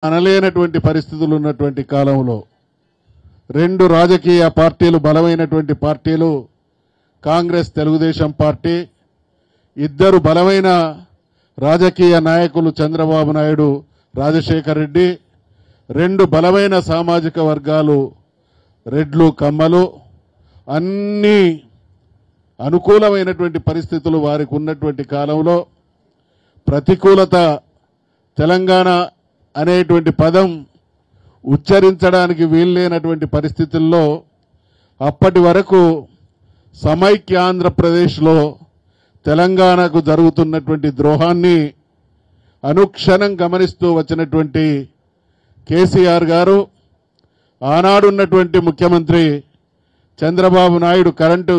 అనలేనటువంటి పరిస్థితులు ఉన్నటువంటి కాలంలో రెండు రాజకీయ పార్టీలు బలమైనటువంటి పార్టీలు కాంగ్రెస్ తెలుగుదేశం పార్టీ ఇద్దరు బలమైన రాజకీయ నాయకులు చంద్రబాబు నాయుడు రాజశేఖర్ రెడ్డి రెండు బలమైన సామాజిక వర్గాలు రెడ్లు కమ్మలు అన్ని అనుకూలమైనటువంటి పరిస్థితులు వారికి ఉన్నటువంటి కాలంలో ప్రతికూలత తెలంగాణ అనేటువంటి పదం ఉచ్చరించడానికి వీల్లేనటువంటి పరిస్థితుల్లో అప్పటి వరకు సమైక్య ఆంధ్రప్రదేశ్లో తెలంగాణకు జరుగుతున్నటువంటి ద్రోహాన్ని అనుక్షణం గమనిస్తూ వచ్చినటువంటి కేసీఆర్ గారు ఆనాడున్నటువంటి ముఖ్యమంత్రి చంద్రబాబు నాయుడు కరెంటు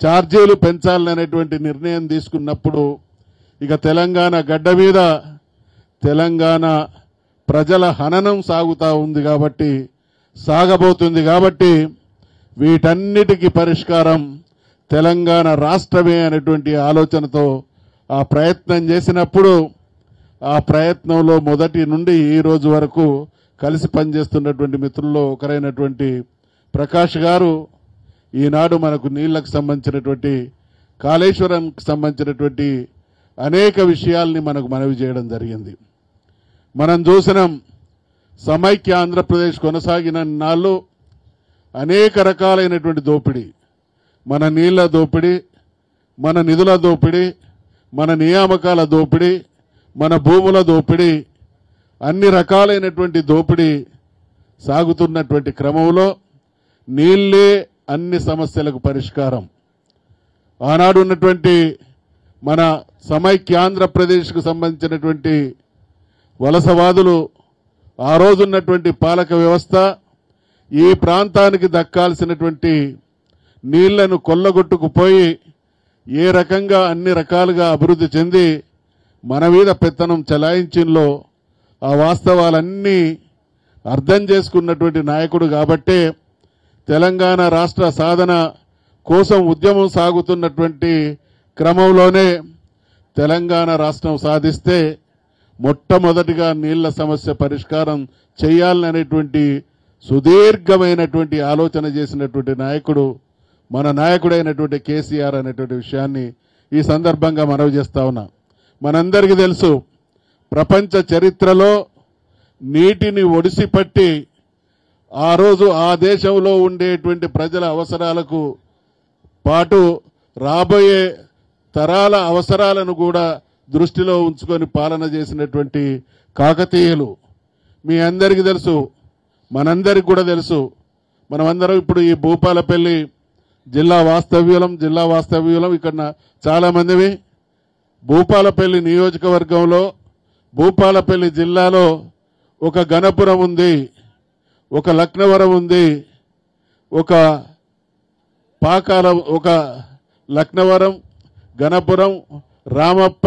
ఛార్జీలు పెంచాలనేటువంటి నిర్ణయం తీసుకున్నప్పుడు ఇక తెలంగాణ గడ్డ మీద తెలంగాణ ప్రజల హననం సాగుతూ ఉంది కాబట్టి సాగబోతుంది కాబట్టి వీటన్నిటికీ పరిష్కారం తెలంగాణ రాష్ట్రమే అనేటువంటి ఆలోచనతో ఆ ప్రయత్నం చేసినప్పుడు ఆ ప్రయత్నంలో మొదటి నుండి ఈ రోజు వరకు కలిసి పనిచేస్తున్నటువంటి మిత్రుల్లో ఒకరైనటువంటి ప్రకాష్ గారు ఈనాడు మనకు నీళ్లకు సంబంధించినటువంటి కాళేశ్వరంకి సంబంధించినటువంటి అనేక విషయాల్ని మనకు మనవి చేయడం జరిగింది. మనం చూసినాం సమైక్య ఆంధ్రప్రదేశ్ కొనసాగిన నాళ్ళు అనేక రకాలైనటువంటి దోపిడీ, మన నీళ్ల దోపిడీ, మన నిధుల దోపిడీ, మన నియామకాల దోపిడీ, మన భూముల దోపిడీ, అన్ని రకాలైనటువంటి దోపిడీ సాగుతున్నటువంటి క్రమంలో నీళ్లే అన్ని సమస్యలకు పరిష్కారం. ఆనాడు ఉన్నటువంటి మన సమైక్య ఆంధ్రప్రదేశ్కు సంబంధించినటువంటి వలసవాదులు ఆ రోజున్నటువంటి పాలక వ్యవస్థ ఈ ప్రాంతానికి దక్కాల్సినటువంటి నీళ్లను కొల్లగొట్టుకుపోయి ఏ రకంగా అన్ని రకాలుగా అభివృద్ధి చెంది మన మీద పెత్తనం చెలాయించింలో ఆ వాస్తవాలన్నీ అర్థం చేసుకున్నటువంటి నాయకుడు కాబట్టే తెలంగాణ రాష్ట్ర సాధన కోసం ఉద్యమం సాగుతున్నటువంటి క్రమంలోనే తెలంగాణ రాష్ట్రం సాధిస్తే మొట్టమొదటిగా నీళ్ల సమస్య పరిష్కారం చేయాలనేటువంటి సుదీర్ఘమైనటువంటి ఆలోచన చేసినటువంటి నాయకుడు మన నాయకుడైనటువంటి కేసీఆర్ అనేటువంటి విషయాన్ని ఈ సందర్భంగా మనవి చేస్తా ఉన్నా. మనందరికీ తెలుసు ప్రపంచ చరిత్రలో నీటిని ఒడిసిపట్టి ఆ రోజు ఆ దేశంలో ఉండేటువంటి ప్రజల అవసరాలకు పాటు రాబోయే తరాల అవసరాలను కూడా దృష్టిలో ఉంచుకొని పాలన చేసినటువంటి కాకతీయులు మీ అందరికీ తెలుసు, మనందరికి కూడా తెలుసు. మనమందరం ఇప్పుడు ఈ భూపాలపల్లి జిల్లా వాస్తవ్యులం ఇక్కడ చాలా మందివి భూపాలపల్లి నియోజకవర్గంలో భూపాలపల్లి జిల్లాలో ఒక గణపురం ఉంది, ఒక లక్నవరం ఉంది, ఒక లక్నవరం, గణపురం, రామప్ప,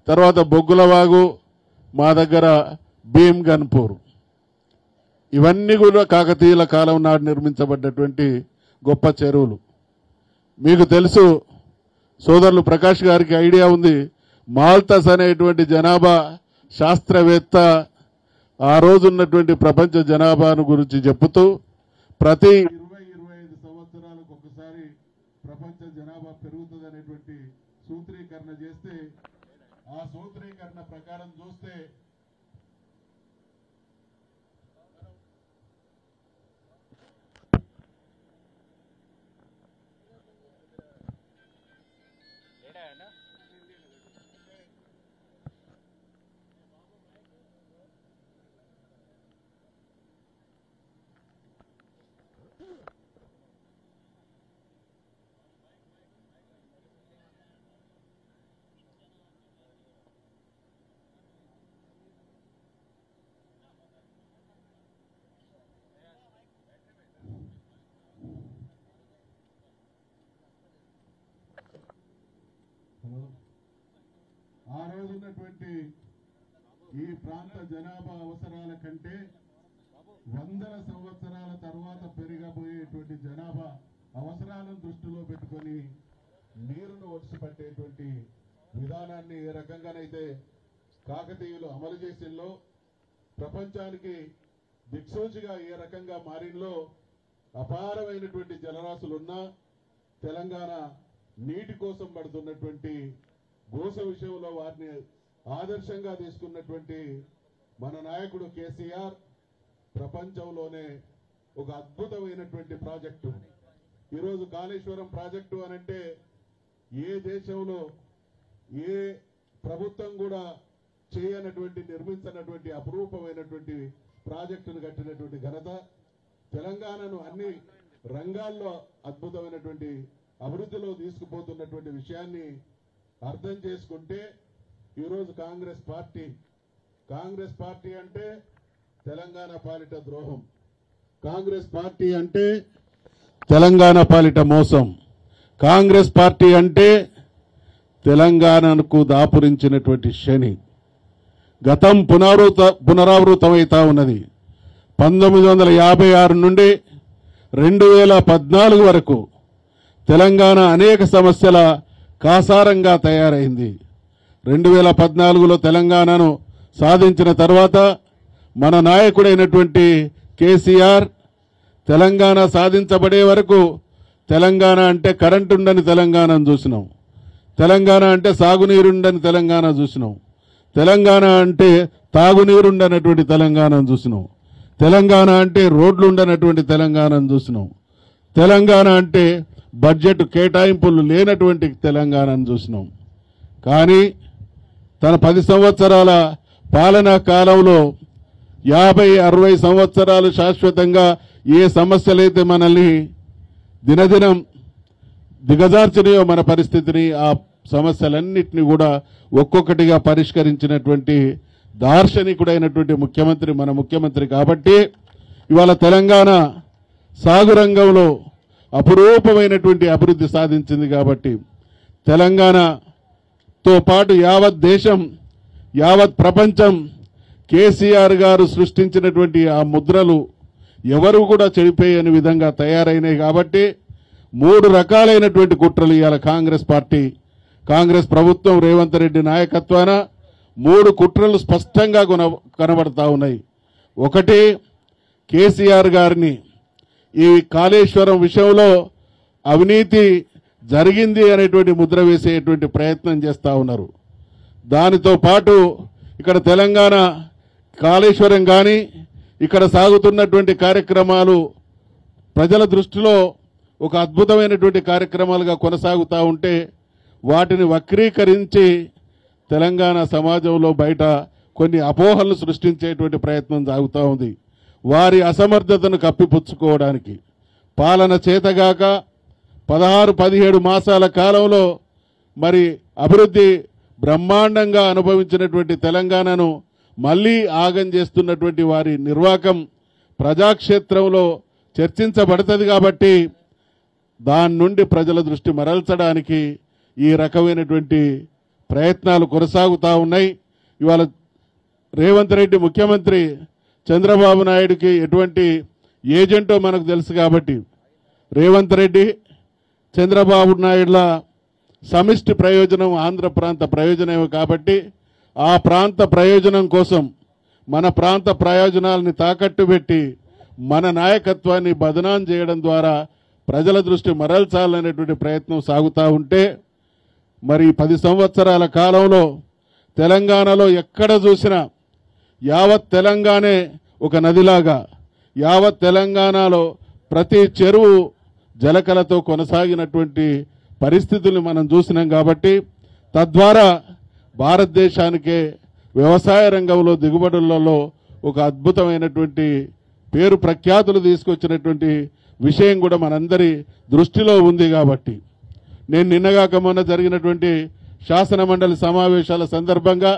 తర్వాత బొగ్గులవాగు, మా దగ్గర భీమ్ గన్పూర్. ఇవన్నీ కూడా కాకతీయుల కాలం నాడు నిర్మించబడ్డటువంటి గొప్ప చెరువులు. మీకు తెలుసు సోదరులు ప్రకాష్ గారికి ఐడియా ఉంది, మాల్తస్ అనేటువంటి జనాభా శాస్త్రవేత్త ఆ రోజున్నటువంటి ప్రపంచ జనాభాను గురించి చెబుతూ ప్రతి 20-25 సంవత్సరాలకు ఒకసారి ప్రపంచ జనాభా పెరుగుతుంది అనేటువంటి సూత్రీకరణ చేస్తే ఆ సూత్రీకరణ ప్రకారం చూస్తే ఆ రోజున్నటువంటి ఈ ప్రాంత జనాభా అవసరాల కంటే వందల సంవత్సరాల తర్వాత పెరిగబోయేటువంటి జనాభా అవసరాలను దృష్టిలో పెట్టుకొని నీరును ఒడిసిపట్టేటువంటి విధానాన్ని ఏ రకంగానైతే కాకతీయులు అమలు చేసిల్లో ప్రపంచానికి దిక్సూచిగా ఏ రకంగా మారిందో అపారమైనటువంటి జలరాశులున్నా తెలంగాణ నీటి కోసం పడుతున్నటువంటి గోస విషయంలో వారిని ఆదర్శంగా తీసుకున్నటువంటి మన నాయకుడు కేసీఆర్ ప్రపంచంలోనే ఒక అద్భుతమైనటువంటి ప్రాజెక్టు. ఈరోజు కాళేశ్వరం ప్రాజెక్టు అనంటే ఏ దేశంలో ఏ ప్రభుత్వం కూడా చేయనటువంటి నిర్మించినటువంటి అపురూపమైనటువంటి ప్రాజెక్టును కట్టినటువంటి ఘనత తెలంగాణను అన్ని రంగాల్లో అద్భుతమైనటువంటి అభివృద్ధిలో తీసుకుపోతున్నటువంటి విషయాన్ని అర్థం చేసుకుంటే ఈరోజు కాంగ్రెస్ పార్టీ అంటే తెలంగాణ పాలిట ద్రోహం, కాంగ్రెస్ పార్టీ అంటే తెలంగాణ పాలిట మోసం, కాంగ్రెస్ పార్టీ అంటే తెలంగాణకు దాపురించినటువంటి శని. గతం పునరావృతమైతా ఉన్నది. 1956 నుండి 2014 వరకు తెలంగాణ అనేక సమస్యల కాసారంగా తయారైంది. 2014లో తెలంగాణను సాధించిన తర్వాత మన నాయకుడైనటువంటి కేసీఆర్ తెలంగాణ సాధించబడే వరకు తెలంగాణ అంటే కరెంటు ఉండని తెలంగాణను చూసినాం, తెలంగాణ అంటే సాగునీరుండని తెలంగాణ చూసినాం, తెలంగాణ అంటే తాగునీరుండనటువంటి తెలంగాణను చూసినాం, తెలంగాణ అంటే రోడ్లు ఉండనటువంటి తెలంగాణను చూసినాం, తెలంగాణ అంటే బడ్జెట్ కేటాయింపులు లేనటువంటి తెలంగాణను చూసినాం. కానీ తన 10 సంవత్సరాల పాలనా కాలంలో 50-60 సంవత్సరాలు శాశ్వతంగా ఏ సమస్యలైతే మనల్ని దినదినం దిగజార్చినాయో మన పరిస్థితిని, ఆ సమస్యలన్నింటినీ కూడా ఒక్కొక్కటిగా పరిష్కరించినటువంటి దార్శనికుడైనటువంటి ముఖ్యమంత్రి మన ముఖ్యమంత్రి. కాబట్టి ఇవాళ తెలంగాణ సాగు రంగంలో అపురూపమైనటువంటి అభివృద్ధి సాధించింది. కాబట్టి తెలంగాణతో పాటు యావత్ దేశం, యావత్ ప్రపంచం కేసీఆర్ గారు సృష్టించినటువంటి ఆ ముద్రలు ఎవరు కూడా చెడిపోయని విధంగా తయారైనాయి. కాబట్టి 3 రకాలైనటువంటి కుట్రలు ఇవాళ కాంగ్రెస్ ప్రభుత్వం రేవంత్ రెడ్డి నాయకత్వాన 3 కుట్రలు స్పష్టంగా కనబడతా ఉన్నాయి. ఒకటి, కేసీఆర్ గారిని ఈ కాళేశ్వరం విషయంలో అవినీతి జరిగింది అనేటువంటి ముద్ర వేసేటువంటి ప్రయత్నం చేస్తూ ఉన్నారు. దానితో పాటు ఇక్కడ తెలంగాణ కాళేశ్వరం కానీ ఇక్కడ సాగుతున్నటువంటి కార్యక్రమాలు ప్రజల దృష్టిలో ఒక అద్భుతమైనటువంటి కార్యక్రమాలుగా కొనసాగుతూ ఉంటే వాటిని వక్రీకరించి తెలంగాణ సమాజంలో బయట కొన్ని అపోహలు సృష్టించేటువంటి ప్రయత్నం సాగుతూ ఉంది. వారి అసమర్థతను కప్పిపుచ్చుకోవడానికి పాలన చేతగాక 16-17 మాసాల కాలంలో మరి అభివృద్ధి బ్రహ్మాండంగా అనుభవించినటువంటి తెలంగాణను మళ్లీ ఆగం చేస్తున్నటువంటి వారి నిర్వాకం ప్రజాక్షేత్రంలో చర్చించబడుతుంది. కాబట్టి దాని నుండి ప్రజల దృష్టి మరల్చడానికి ఈ రకమైనటువంటి ప్రయత్నాలు కొనసాగుతూ ఉన్నాయి. ఇవాళ రేవంత్ రెడ్డి ముఖ్యమంత్రి, చంద్రబాబు నాయుడుకి ఎటువంటి ఏజెంటో మనకు తెలుసు. కాబట్టి రేవంత్ రెడ్డి, చంద్రబాబు నాయుడుల సమిష్టి ప్రయోజనం ఆంధ్ర ప్రాంత ప్రయోజనమే. కాబట్టి ఆ ప్రాంత ప్రయోజనం కోసం మన ప్రాంత ప్రయోజనాలని తాకట్టు పెట్టి మన నాయకత్వాన్ని బదనాం చేయడం ద్వారా ప్రజల దృష్టి మరల్చాలనేటువంటి ప్రయత్నం సాగుతూ ఉంటే మరి 10 సంవత్సరాల కాలంలో తెలంగాణలో ఎక్కడ చూసినా యావత్ తెలంగాణే ఒక నదిలాగా, యావత్ తెలంగాణలో ప్రతి చెరువు జలకలతో కొనసాగినటువంటి పరిస్థితుల్ని మనం చూసినాం. కాబట్టి తద్వారా భారతదేశానికే వ్యవసాయ రంగంలో దిగుబడులలో ఒక అద్భుతమైనటువంటి పేరు ప్రఖ్యాతులు తీసుకొచ్చినటువంటి విషయం కూడా మనందరి దృష్టిలో ఉంది. కాబట్టి నేను నిన్నగాక మొన్న జరిగినటువంటి శాసన మండలి సమావేశాల సందర్భంగా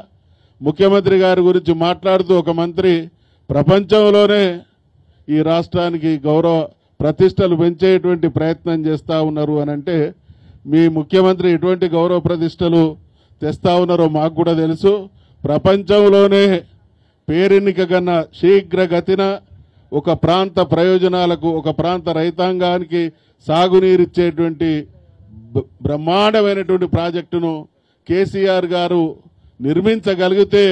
ముఖ్యమంత్రి గారి గురించి మాట్లాడుతూ ఒక మంత్రి ప్రపంచంలోనే ఈ రాష్ట్రానికి గౌరవ ప్రతిష్టలు పెంచేటువంటి ప్రయత్నం చేస్తూ ఉన్నారు అని అంటే మీ ముఖ్యమంత్రి ఎటువంటి గౌరవ ప్రతిష్టలు తెస్తా ఉన్నారో మాకు కూడా తెలుసు. ప్రపంచంలోనే పేరెన్నిక కన్నా శీఘ్రగతిన ఒక ప్రాంత ప్రయోజనాలకు, ఒక ప్రాంత రైతాంగానికి సాగునీరిచ్చేటువంటి బ్రహ్మాండమైనటువంటి ప్రాజెక్టును కేసీఆర్ గారు నిర్మించగలిగితే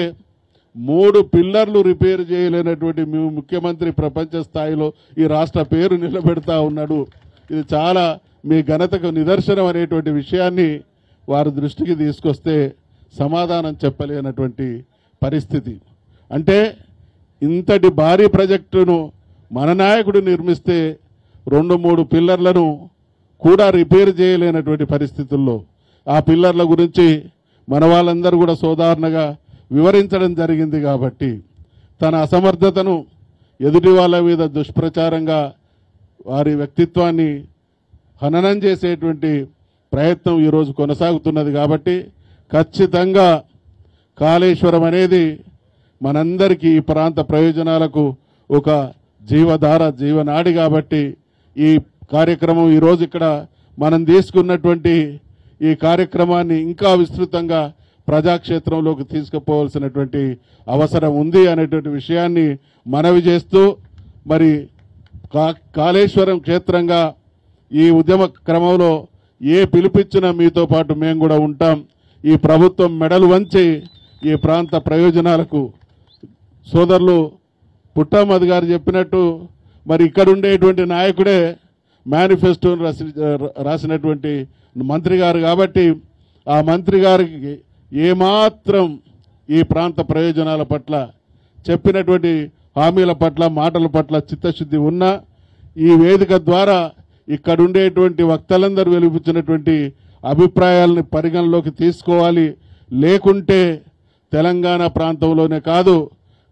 3 పిల్లర్లు రిపేర్ చేయలేనటువంటి ముఖ్యమంత్రి ప్రపంచ స్థాయిలో ఈ రాష్ట్ర పేరు నిలబెడతా ఉన్నాడు. ఇది చాలా మీ ఘనతకు నిదర్శనం అనేటువంటి విషయాన్ని వారి దృష్టికి తీసుకొస్తే సమాధానం చెప్పలేనటువంటి పరిస్థితి. అంటే ఇంతటి భారీ ప్రాజెక్టును మన నాయకుడు నిర్మిస్తే 2-3 పిల్లర్లను కూడా రిపేర్ చేయలేనటువంటి పరిస్థితుల్లో ఆ పిల్లర్ల గురించి మన వాళ్ళందరూ కూడా సోదాహరణగా వివరించడం జరిగింది. కాబట్టి తన అసమర్థతను ఎదుటి వాళ్ళ మీద దుష్ప్రచారంగా వారి వ్యక్తిత్వాన్ని హననం చేసేటువంటి ప్రయత్నం ఈరోజు కొనసాగుతున్నది. కాబట్టి ఖచ్చితంగా కాళేశ్వరం అనేది మనందరికీ ఈ ప్రాంత ప్రయోజనాలకు ఒక జీవధార జీవనాడి. కాబట్టి ఈ కార్యక్రమం ఈరోజు ఇక్కడ మనం తీసుకున్నటువంటి ఈ కార్యక్రమాన్ని ఇంకా విస్తృతంగా ప్రజాక్షేత్రంలోకి తీసుకుపోవాల్సినటువంటి అవసరం ఉంది అనేటువంటి విషయాన్ని మనవి చేస్తూ మరి కాళేశ్వరం క్షేత్రంగా ఈ ఉద్యమ క్రమంలో ఏ పిలుపిచ్చినా మీతో పాటు మేము కూడా ఉంటాం. ఈ ప్రభుత్వం మెడలు వంచి ఈ ప్రాంత ప్రయోజనాలకు సోదరులు పుట్టమది గారు చెప్పినట్టు మరి ఇక్కడ ఉండేటువంటి నాయకుడే మేనిఫెస్టోను రాసినటువంటి మంత్రి గారు. కాబట్టి ఆ మంత్రి గారికి ఏమాత్రం ఈ ప్రాంత ప్రయోజనాల పట్ల చెప్పినటువంటి హామీల పట్ల మాటల పట్ల చిత్తశుద్ధి ఉన్నా ఈ వేదిక ద్వారా ఇక్కడ ఉండేటువంటి వక్తలందరూ వెలిపించినటువంటి అభిప్రాయాలని పరిగణలోకి తీసుకోవాలి. లేకుంటే తెలంగాణ ప్రాంతంలోనే కాదు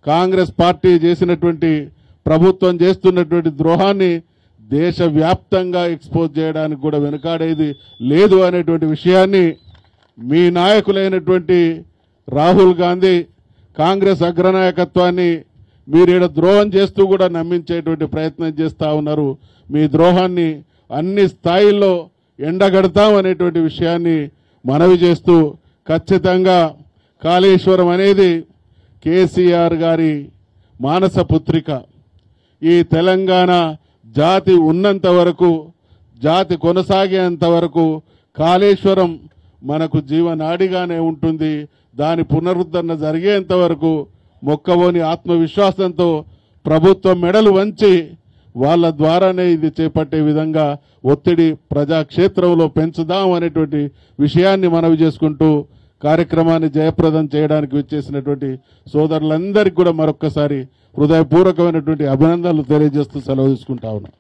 కాంగ్రెస్ పార్టీ చేసినటువంటి ప్రభుత్వం చేస్తున్నటువంటి ద్రోహాన్ని దేశవ్యాప్తంగా ఎక్స్పోజ్ చేయడానికి కూడా వెనుకాడేది లేదు అనేటువంటి విషయాన్ని మీ నాయకులైనటువంటి రాహుల్ గాంధీ కాంగ్రెస్ అగ్రనాయకత్వాన్ని మీరు ఈడ ద్రోహం చేస్తూ కూడా నమ్మించేటువంటి ప్రయత్నం చేస్తూ ఉన్నారు. మీ ద్రోహాన్ని అన్ని స్థాయిల్లో ఎండగడతాం అనేటువంటి విషయాన్ని మనవి చేస్తూ ఖచ్చితంగా కాళేశ్వరం అనేది కేసీఆర్ గారి మానస పుత్రిక. ఈ తెలంగాణ జాతి ఉన్నంత వరకు జాతి కొనసాగేంత వరకు కాళేశ్వరం మనకు జీవనాడిగానే ఉంటుంది. దాని పునరుద్ధరణ జరిగేంత వరకు మొక్కవోని ఆత్మవిశ్వాసంతో ప్రభుత్వం మెడలు వంచి వాళ్ళ ద్వారానే ఇది చేపట్టే విధంగా ఒత్తిడి ప్రజాక్షేత్రంలో పెంచుదాం అనేటువంటి విషయాన్ని మనవి చేసుకుంటూ కార్యక్రమాన్ని జయప్రదం చేయడానికి విచ్చేసినటువంటి సోదరులందరికీ కూడా మరొక్కసారి హృదయపూర్వకమైనటువంటి అభినందనలు తెలియజేస్తూ సెలవు తీసుకుంటా ఉన్నాను.